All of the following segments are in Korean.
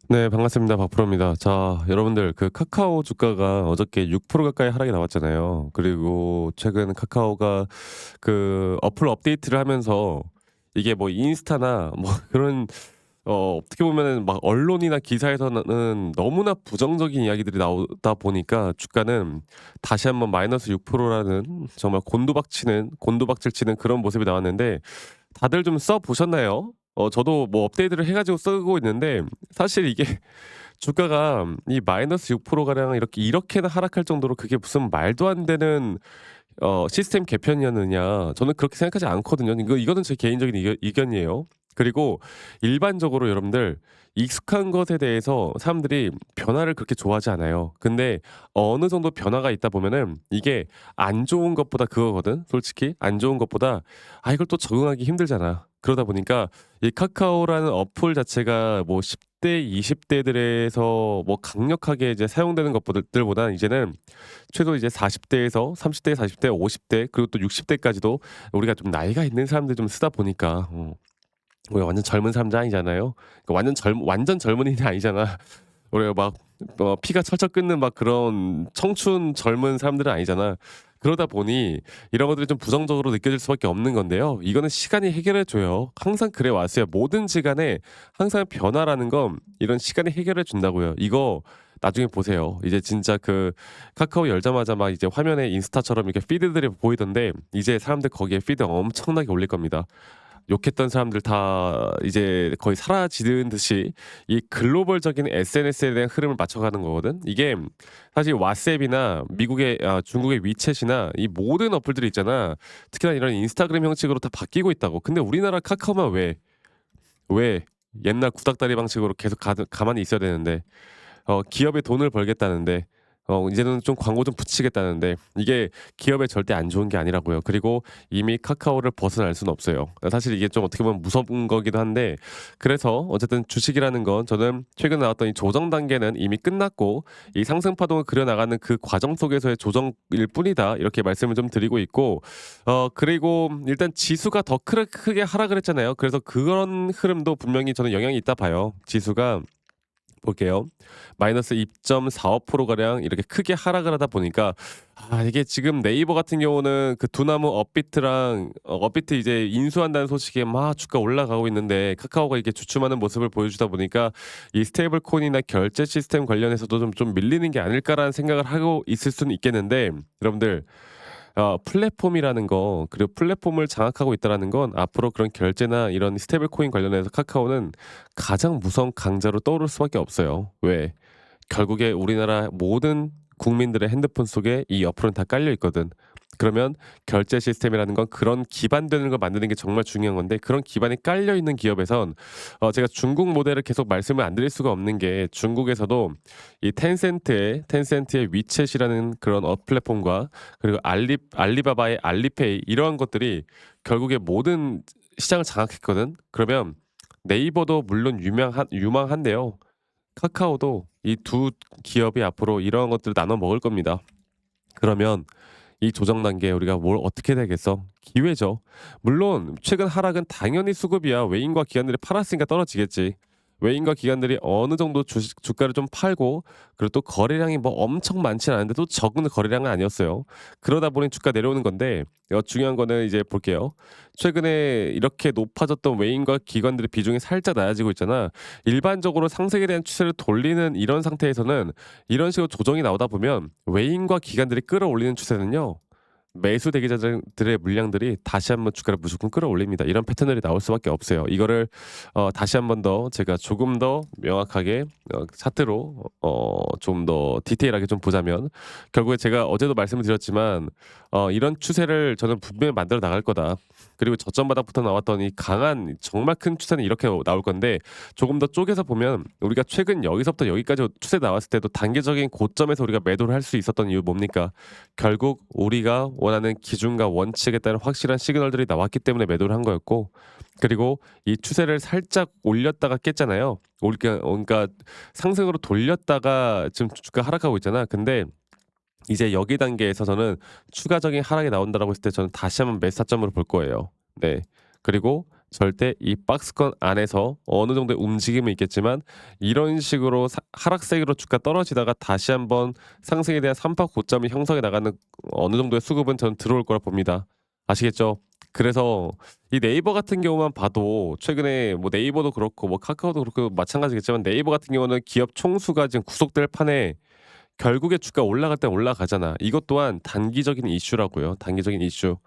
네, 반갑습니다. 박프로입니다. 자, 여러분들 그 카카오 주가가 어저께 6% 가까이 하락이 나왔잖아요. 그리고 최근 카카오가 그 어플 업데이트를 하면서 이게 뭐 인스타나 뭐 그런 어떻게 보면은 막 언론이나 기사에서는 너무나 부정적인 이야기들이 나오다 보니까 주가는 다시 한번 마이너스 6%라는 정말 곤두박질 치는 그런 모습이 나왔는데 다들 좀 써 보셨나요? 저도 뭐 업데이트를 해 가지고 쓰고 있는데 사실 이게 주가가 이 마이너스 6% 가량 이렇게나 하락할 정도로 그게 무슨 말도 안 되는 시스템 개편이었느냐, 저는 그렇게 생각하지 않거든요. 이거는 제 개인적인 의견이에요. 그리고 일반적으로 여러분들 익숙한 것에 대해서 사람들이 변화를 그렇게 좋아하지 않아요. 근데 어느 정도 변화가 있다 보면은 이게 안 좋은 것보다 그거거든. 솔직히 안 좋은 것보다 이걸 또 적응하기 힘들잖아. 그러다 보니까 이 카카오라는 어플 자체가 뭐 10대 20 대들에서 뭐 강력하게 이제 사용되는 것들보다는 이제는 최소 이제 40 대에서 30 대, 40 대, 50대, 그리고 또 60 대까지도 우리가 좀 나이가 있는 사람들이 좀 쓰다 보니까 우리가 완전 젊은 사람들 아니잖아요. 그러니까 완전 젊은이는 아니잖아. 우리가 막 피가 철철 끓는 막 그런 청춘 젊은 사람들은 아니잖아. 그러다 보니 이런 것들이 좀 부정적으로 느껴질 수밖에 없는 건데요. 이거는 시간이 해결해 줘요. 항상 그래 왔어요. 뭐든지 간에 항상 변화라는 건 이런 시간이 해결해 준다고요. 이거 나중에 보세요. 이제 진짜 그 카카오 열자마자 막 이제 화면에 인스타처럼 이렇게 피드들이 보이던데 이제 사람들 거기에 피드 엄청나게 올릴 겁니다. 욕했던 사람들 다 이제 거의 사라지는 듯이 이 글로벌적인 SNS에 대한 흐름을 맞춰가는 거거든. 이게 사실 왓츠앱이나 중국의 위챗이나 이 모든 어플들이 있잖아. 특히나 이런 인스타그램 형식으로 다 바뀌고 있다고. 근데 우리나라 카카오만 왜 옛날 구닥다리 방식으로 계속 가만히 있어야 되는데, 기업에 돈을 벌겠다는데, 이제는 좀 광고 좀 붙이겠다는데, 이게 기업에 절대 안 좋은 게 아니라고요. 그리고 이미 카카오를 벗어날 수는 없어요. 사실 이게 좀 어떻게 보면 무서운 거기도 한데, 그래서 어쨌든 주식이라는 건 저는 최근 나왔던 이 조정 단계는 이미 끝났고 이 상승 파동을 그려나가는 그 과정 속에서의 조정일 뿐이다, 이렇게 말씀을 좀 드리고 있고, 그리고 일단 지수가 더 크게 하락을 했잖아요. 그래서 그런 흐름도 분명히 저는 영향이 있다 봐요. 지수가 볼게요. 마이너스 2.45% 가량 이렇게 크게 하락을 하다 보니까 이게 지금 네이버 같은 경우는 그 두나무 업비트 이제 인수한다는 소식에 막 주가 올라가고 있는데, 카카오가 이렇게 주춤하는 모습을 보여주다 보니까 이 스테이블 코인이나 결제 시스템 관련해서도 좀 밀리는 게 아닐까라는 생각을 하고 있을 수는 있겠는데, 여러분들 플랫폼이라는 거, 그리고 플랫폼을 장악하고 있다라는 건 앞으로 그런 결제나 이런 스테이블 코인 관련해서 카카오는 가장 무서운 강자로 떠오를 수밖에 없어요. 왜? 결국에 우리나라 모든 국민들의 핸드폰 속에 이 어플은 다 깔려 있거든. 그러면 결제 시스템이라는 건 그런 기반되는 걸 만드는 게 정말 중요한 건데, 그런 기반이 깔려 있는 기업에선 제가 중국 모델을 계속 말씀을 안 드릴 수가 없는 게, 중국에서도 이 텐센트의 위챗이라는 그런 플랫폼과 그리고 알리바바의 알리페이, 이러한 것들이 결국에 모든 시장을 장악했거든. 그러면 네이버도 물론 유망한데요. 카카오도 이 두 기업이 앞으로 이러한 것들을 나눠 먹을 겁니다. 그러면 이 조정 단계에 우리가 뭘 어떻게 되겠어? 기회죠. 물론 최근 하락은 당연히 수급이야. 외인과 기관들이 팔았으니까 떨어지겠지. 외인과 기관들이 어느 정도 주가를 좀 팔고, 그리고 또 거래량이 뭐 엄청 많지는 않은데 또 적은 거래량은 아니었어요. 그러다 보니 주가 내려오는 건데, 중요한 거는 이제 볼게요. 최근에 이렇게 높아졌던 외인과 기관들의 비중이 살짝 낮아지고 있잖아. 일반적으로 상승에 대한 추세를 돌리는 이런 상태에서는 이런 식으로 조정이 나오다 보면 외인과 기관들이 끌어올리는 추세는요, 매수 대기자들의 물량들이 다시 한번 주가를 무조건 끌어올립니다. 이런 패턴들이 나올 수밖에 없어요. 이거를 다시 한번 더 제가 조금 더 명확하게 차트로 좀 더 디테일하게 좀 보자면, 결국에 제가 어제도 말씀을 드렸지만 이런 추세를 저는 분명히 만들어 나갈 거다. 그리고 저점 바닥부터 나왔던 이 강한 정말 큰 추세는 이렇게 나올 건데, 조금 더 쪼개서 보면 우리가 최근 여기서부터 여기까지 추세 나왔을 때도 단계적인 고점에서 우리가 매도를 할 수 있었던 이유 뭡니까? 결국 우리가 원하는 기준과 원칙에 따른 확실한 시그널들이 나왔기 때문에 매도를 한 거였고, 그리고 이 추세를 살짝 올렸다가 깼잖아요. 그러니까 상승으로 돌렸다가 지금 주가 하락하고 있잖아. 근데 이제 여기 단계에서 저는 추가적인 하락이 나온다라고 했을 때 저는 다시 한번 매수 타점으로 볼 거예요. 네. 그리고 절대 이 박스권 안에서 어느 정도의 움직임은 있겠지만 이런 식으로 하락세기로 주가 떨어지다가 다시 한번 상승에 대한 삼파 고점이 형성해 나가는 어느 정도의 수급은 저는 들어올 거라 봅니다. 아시겠죠? 그래서 이 네이버 같은 경우만 봐도 최근에 뭐 네이버도 그렇고 뭐 카카오도 그렇고 마찬가지겠지만 네이버 같은 경우는 기업 총수가 지금 구속될 판에 결국에 주가 올라갈 땐 올라가잖아. 이것 또한 단기적인 이슈라고요. 단기적인 이슈.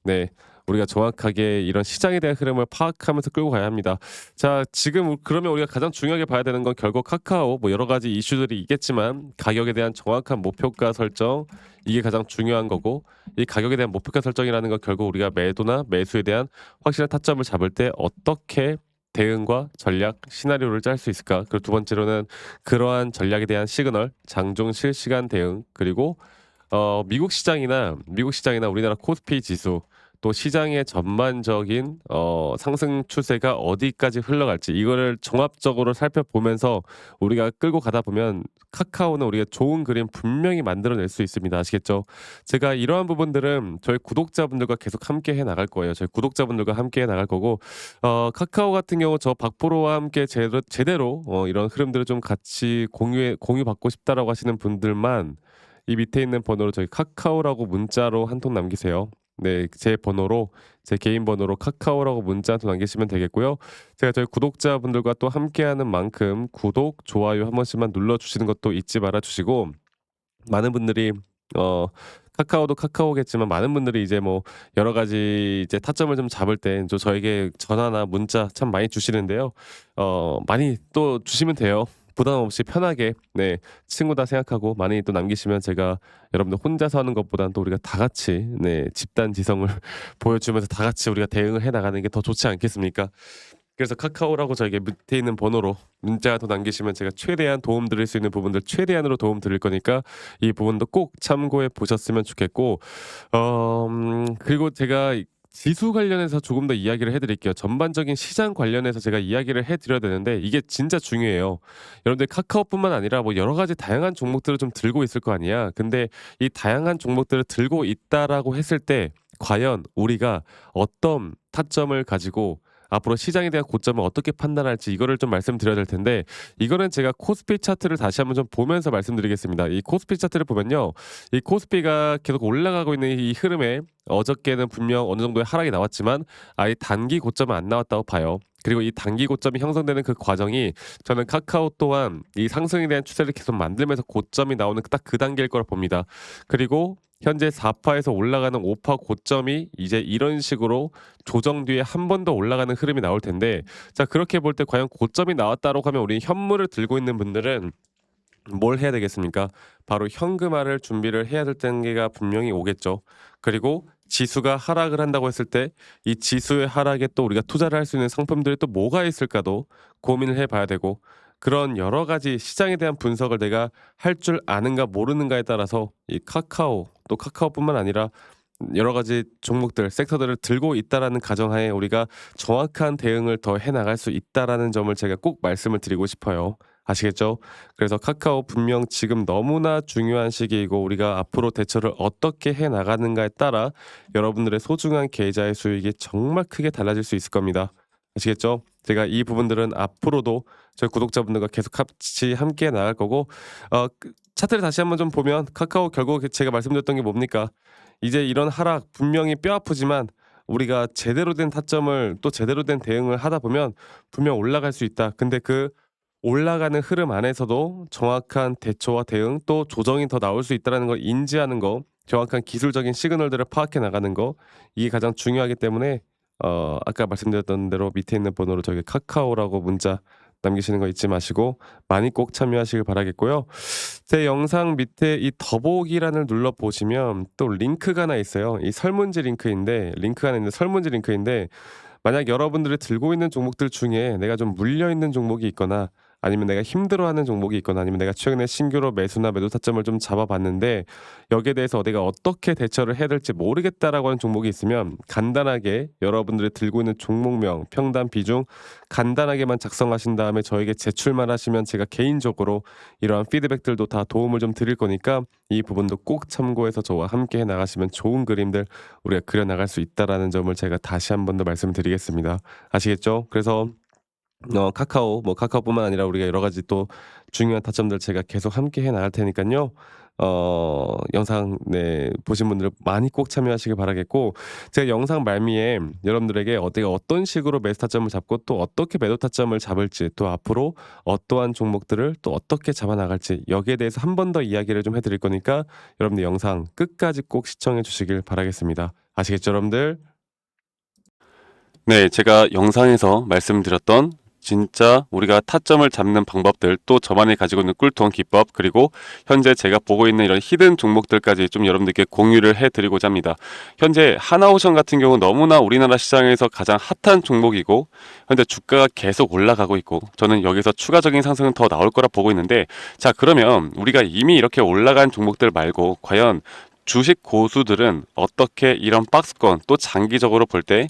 네. 우리가 정확하게 이런 시장에 대한 흐름을 파악하면서 끌고 가야 합니다. 자, 지금 그러면 우리가 가장 중요하게 봐야 되는 건 결국 카카오 뭐 여러 가지 이슈들이 있겠지만 가격에 대한 정확한 목표가 설정 이게 가장 중요한 거고 이 가격에 대한 목표가 설정이라는 건 결국 우리가 매도나 매수에 대한 확실한 타점을 잡을 때 어떻게 대응과 전략, 시나리오를 짤 수 있을까? 그리고 두 번째로는 그러한 전략에 대한 시그널, 장중 실시간 대응, 그리고 미국 시장이나 우리나라 코스피 지수 또 시장의 전반적인 상승 추세가 어디까지 흘러갈지 이거를 종합적으로 살펴보면서 우리가 끌고 가다 보면 카카오는 우리가 좋은 그림 분명히 만들어낼 수 있습니다. 아시겠죠? 제가 이러한 부분들은 저희 구독자분들과 계속 함께 해 나갈 거예요. 저희 구독자분들과 함께 해 나갈 거고 카카오 같은 경우 저 박프로와 함께 제대로 이런 흐름들을 좀 같이 공유받고 싶다라고 하시는 분들만 이 밑에 있는 번호로 저희 카카오라고 문자로 한 통 남기세요. 네, 제 개인 번호로 카카오라고 문자 한 통 남기시면 되겠고요. 제가 저희 구독자분들과 또 함께하는 만큼 구독, 좋아요 한 번씩만 눌러주시는 것도 잊지 말아 주시고 많은 분들이 어 카카오도 카카오겠지만 많은 분들이 이제 뭐 여러 가지 이제 타점을 좀 잡을 때 저에게 전화나 문자 참 많이 주시는데요. 많이 또 주시면 돼요. 부담 없이 편하게 네 친구다 생각하고 많이 또 남기시면 제가 여러분들 혼자서 하는 것보다는 또 우리가 다 같이 네 집단 지성을 보여주면서 다 같이 우리가 대응을 해 나가는 게 더 좋지 않겠습니까? 그래서 카카오라고 저에게 밑에 있는 번호로 문자 더 남기시면 제가 최대한 도움 드릴 수 있는 부분들 최대한으로 도움 드릴 거니까 이 부분도 꼭 참고해 보셨으면 좋겠고 그리고 제가 지수 관련해서 조금 더 이야기를 해 드릴게요. 전반적인 시장 관련해서 제가 이야기를 해 드려야 되는데 이게 진짜 중요해요. 여러분들 카카오뿐만 아니라 뭐 여러 가지 다양한 종목들을 좀 들고 있을 거 아니야. 근데 이 다양한 종목들을 들고 있다라고 했을 때 과연 우리가 어떤 타점을 가지고 앞으로 시장에 대한 고점을 어떻게 판단할지 이거를 좀 말씀드려야 될 텐데 이거는 제가 코스피 차트를 다시 한번 좀 보면서 말씀드리겠습니다. 이 코스피 차트를 보면요. 이 코스피가 계속 올라가고 있는 이 흐름에 어저께는 분명 어느 정도의 하락이 나왔지만 아예 단기 고점은 안 나왔다고 봐요. 그리고 이 단기 고점이 형성되는 그 과정이 저는 카카오 또한 이 상승에 대한 추세를 계속 만들면서 고점이 나오는 딱 그 단계일 거라 봅니다. 그리고 현재 4파에서 올라가는 5파 고점이 이제 이런 식으로 조정 뒤에 한 번 더 올라가는 흐름이 나올 텐데 자 그렇게 볼 때 과연 고점이 나왔다고 하면 우리 현물을 들고 있는 분들은 뭘 해야 되겠습니까? 바로 현금화를 준비를 해야 될 단계가 분명히 오겠죠. 그리고 지수가 하락을 한다고 했을 때 이 지수의 하락에 또 우리가 투자를 할 수 있는 상품들이 또 뭐가 있을까도 고민을 해 봐야 되고 그런 여러 가지 시장에 대한 분석을 내가 할 줄 아는가 모르는가에 따라서 이 카카오 또 카카오뿐만 아니라 여러 가지 종목들, 섹터들을 들고 있다라는 가정하에 우리가 정확한 대응을 더 해 나갈 수 있다라는 점을 제가 꼭 말씀을 드리고 싶어요. 아시겠죠? 그래서 카카오 분명 지금 너무나 중요한 시기이고 우리가 앞으로 대처를 어떻게 해 나가는가에 따라 여러분들의 소중한 계좌의 수익이 정말 크게 달라질 수 있을 겁니다. 아시겠죠? 제가 이 부분들은 앞으로도 저희 구독자분들과 계속 같이 함께 나갈 거고 차트를 다시 한번 좀 보면 카카오 결국 제가 말씀드렸던 게 뭡니까? 이제 이런 하락 분명히 뼈 아프지만 우리가 제대로 된 타점을 또 제대로 된 대응을 하다 보면 분명 올라갈 수 있다. 근데 그 올라가는 흐름 안에서도 정확한 대처와 대응 또 조정이 더 나올 수 있다는 걸 인지하는 거 정확한 기술적인 시그널들을 파악해 나가는 거 이게 가장 중요하기 때문에 아까 말씀드렸던 대로 밑에 있는 번호로 저기 카카오라고 문자 남기시는 거 잊지 마시고 많이 꼭 참여하시길 바라겠고요. 제 영상 밑에 이 더보기란을 눌러 보시면 또 링크가 하나 있어요. 이 설문지 링크인데 링크가 하나 있는데 설문지 링크인데 만약 여러분들이 들고 있는 종목들 중에 내가 좀 물려 있는 종목이 있거나 아니면 내가 힘들어하는 종목이 있거나 아니면 내가 최근에 신규로 매수나 매도 타점을 좀 잡아봤는데 여기에 대해서 내가 어떻게 대처를 해야 될지 모르겠다라고 하는 종목이 있으면 간단하게 여러분들이 들고 있는 종목명, 평단, 비중 간단하게만 작성하신 다음에 저에게 제출만 하시면 제가 개인적으로 이러한 피드백들도 다 도움을 좀 드릴 거니까 이 부분도 꼭 참고해서 저와 함께 해 나가시면 좋은 그림들 우리가 그려 나갈 수 있다라는 점을 제가 다시 한 번 더 말씀드리겠습니다. 아시겠죠? 그래서 카카오 카카오뿐만 아니라 우리가 여러 가지 또 중요한 타점들 제가 계속 함께 해 나갈 테니깐요. 영상 보신 분들 많이 꼭 참여하시길 바라겠고 제가 영상 말미에 여러분들에게 내가 어떤 식으로 매수 타점을 잡고 또 어떻게 매도 타점을 잡을지 또 앞으로 어떠한 종목들을 또 어떻게 잡아 나갈지 여기에 대해서 한 번 더 이야기를 좀 해 드릴 거니까 여러분들 영상 끝까지 꼭 시청해 주시길 바라겠습니다. 아시겠죠, 여러분들? 네, 제가 영상에서 말씀드렸던 진짜 우리가 타점을 잡는 방법들 또 저만이 가지고 있는 꿀통 기법 그리고 현재 제가 보고 있는 이런 히든 종목들까지 좀 여러분들께 공유를 해드리고자 합니다. 현재 하나오션 같은 경우 너무나 우리나라 시장에서 가장 핫한 종목이고 현재 주가가 계속 올라가고 있고 저는 여기서 추가적인 상승은 더 나올 거라 보고 있는데 자 그러면 우리가 이미 이렇게 올라간 종목들 말고 과연 주식 고수들은 어떻게 이런 박스권 또 장기적으로 볼 때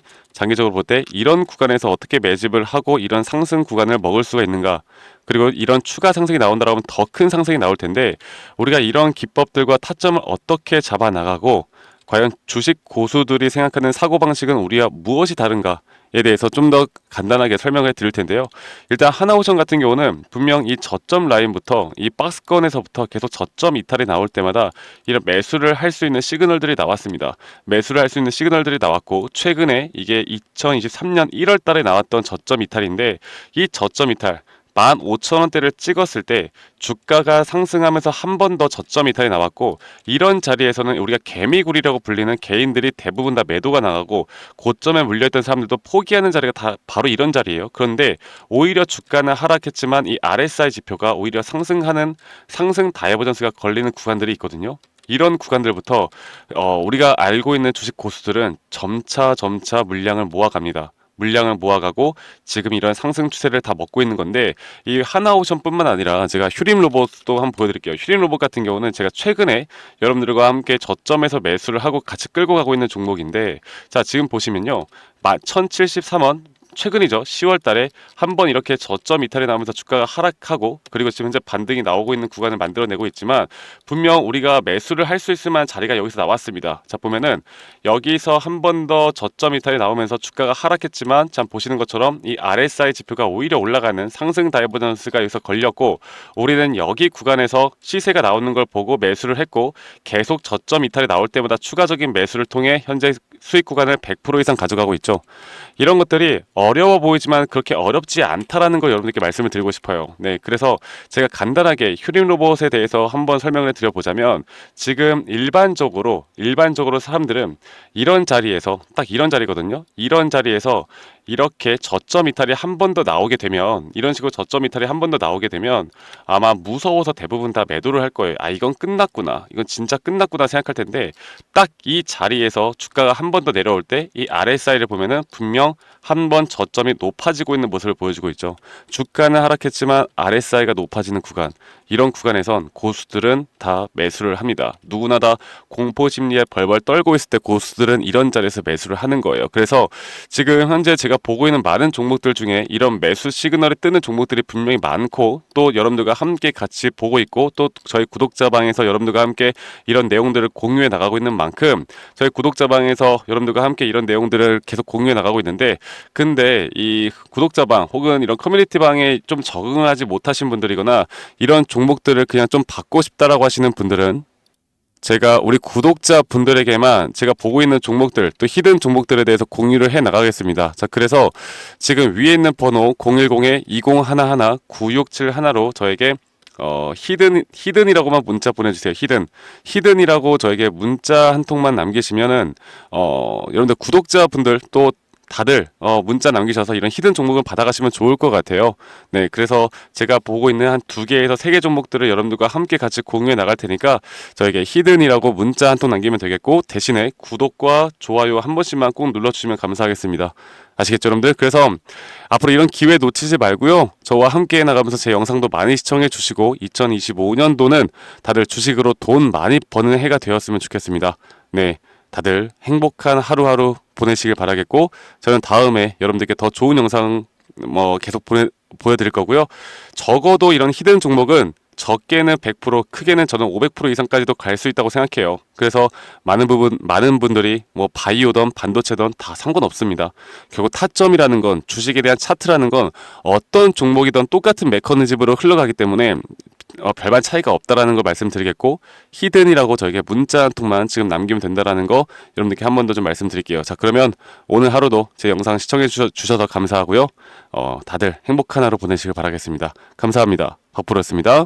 이런 구간에서 어떻게 매집을 하고 이런 상승 구간을 먹을 수가 있는가 그리고 이런 추가 상승이 나온다라고 하면 더 큰 상승이 나올 텐데 우리가 이런 기법들과 타점을 어떻게 잡아 나가고 과연 주식 고수들이 생각하는 사고방식은 우리와 무엇이 다른가 에 대해서 좀 더 간단하게 설명을 드릴 텐데요. 일단 하나오션 같은 경우는 분명 이 저점 라인부터 이 박스권에서부터 계속 저점 이탈이 나올 때마다 이런 매수를 할 수 있는 시그널들이 나왔습니다. 매수를 할 수 있는 시그널들이 나왔고 최근에 이게 2023년 1월 달에 나왔던 저점 이탈인데 이 저점 이탈 15,000원대를 찍었을 때 주가가 상승하면서 한 번 더 저점 이탈이 나왔고 이런 자리에서는 우리가 개미굴이라고 불리는 개인들이 대부분 다 매도가 나가고 고점에 물려있던 사람들도 포기하는 자리가 다 바로 이런 자리예요. 그런데 오히려 주가는 하락했지만 이 RSI 지표가 오히려 상승하는 상승 다이버전스가 걸리는 구간들이 있거든요. 이런 구간들부터 우리가 알고 있는 주식 고수들은 점차 물량을 모아갑니다. 물량을 모아가고 지금 이런 상승 추세를 다 먹고 있는 건데 이 하나오션뿐만 아니라 제가 휴림 로봇도 한번 보여드릴게요. 휴림 로봇 같은 경우는 제가 최근에 여러분들과 함께 저점에서 매수를 하고 같이 끌고 가고 있는 종목인데 자 지금 보시면요 1073원 최근이죠. 10월 달에 한번 이렇게 저점 이탈이 나오면서 주가가 하락하고 그리고 지금 현재 반등이 나오고 있는 구간을 만들어내고 있지만 분명 우리가 매수를 할 수 있을 만한 자리가 여기서 나왔습니다. 자 보면은 여기서 한 번 더 저점 이탈이 나오면서 주가가 하락했지만 참 보시는 것처럼 이 RSI 지표가 오히려 올라가는 상승 다이버전스가 여기서 걸렸고 우리는 여기 구간에서 시세가 나오는 걸 보고 매수를 했고 계속 저점 이탈이 나올 때마다 추가적인 매수를 통해 현재 수익 구간을 100% 이상 가져가고 있죠. 이런 것들이 어려워 보이지만 그렇게 어렵지 않다라는 걸 여러분들께 말씀을 드리고 싶어요. 네, 그래서 제가 간단하게 휴림 로봇에 대해서 한번 설명을 드려보자면 지금 일반적으로 사람들은 이런 자리에서 딱 이런 자리거든요. 이런 자리에서 이렇게 저점 이탈이 한 번 더 나오게 되면 이런 식으로 저점 이탈이 한 번 더 나오게 되면 아마 무서워서 대부분 다 매도를 할 거예요. 아 이건 끝났구나. 이건 진짜 끝났구나 생각할 텐데 딱 이 자리에서 주가가 한 번 더 내려올 때 이 RSI를 보면은 분명 한 번 저점이 높아지고 있는 모습을 보여주고 있죠. 주가는 하락했지만 RSI가 높아지는 구간 이런 구간에선 고수들은 다 매수를 합니다. 누구나 다 공포 심리에 벌벌 떨고 있을 때 고수들은 이런 자리에서 매수를 하는 거예요. 그래서 지금 현재 제가 보고 있는 많은 종목들 중에 이런 매수 시그널이 뜨는 종목들이 분명히 많고 또 여러분들과 함께 같이 보고 있고 또 저희 구독자방에서 여러분들과 함께 이런 내용들을 공유해 나가고 있는 만큼 저희 구독자방에서 여러분들과 함께 이런 내용들을 계속 공유해 나가고 있는데 근데 이 구독자방 혹은 이런 커뮤니티방에 좀 적응하지 못하신 분들이거나 이런 종목들을 그냥 좀 받고 싶다라고 하시는 분들은 제가 우리 구독자 분들에게만 제가 보고 있는 종목들 또 히든 종목들에 대해서 공유를 해 나가겠습니다. 자 그래서 지금 위에 있는 번호 010-2011-9671로 저에게 히든이라고만 문자 보내주세요. 히든이라고 저에게 문자 한 통만 남기시면은 여러분들 구독자분들 또 다들 문자 남기셔서 이런 히든 종목을 받아가시면 좋을 것 같아요. 네, 그래서 제가 보고 있는 한 2개에서 3개 종목들을 여러분들과 함께 같이 공유해 나갈 테니까 저에게 히든이라고 문자 한 통 남기면 되겠고, 대신에 구독과 좋아요 한 번씩만 꼭 눌러주시면 감사하겠습니다. 아시겠죠, 여러분들? 그래서 앞으로 이런 기회 놓치지 말고요. 저와 함께 나가면서 제 영상도 많이 시청해 주시고 2025년도는 다들 주식으로 돈 많이 버는 해가 되었으면 좋겠습니다. 네, 다들 행복한 하루하루 보내시길 바라겠고, 저는 다음에 여러분들께 더 좋은 영상 계속 보여드릴 거고요. 적어도 이런 히든 종목은 적게는 100%, 크게는 저는 500% 이상까지도 갈 수 있다고 생각해요. 그래서 많은 분들이 바이오든 반도체든 다 상관없습니다. 결국 타점이라는 건, 주식에 대한 차트라는 건 어떤 종목이든 똑같은 메커니즘으로 흘러가기 때문에 별반 차이가 없다라는 걸 말씀드리겠고, 히든이라고 저에게 문자 한 통만 지금 남기면 된다라는 거 여러분들께 한 번 더 좀 말씀드릴게요. 자, 그러면 오늘 하루도 제 영상 시청해 주셔서 감사하고요. 다들 행복한 하루 보내시길 바라겠습니다. 감사합니다. 덕프로였습니다.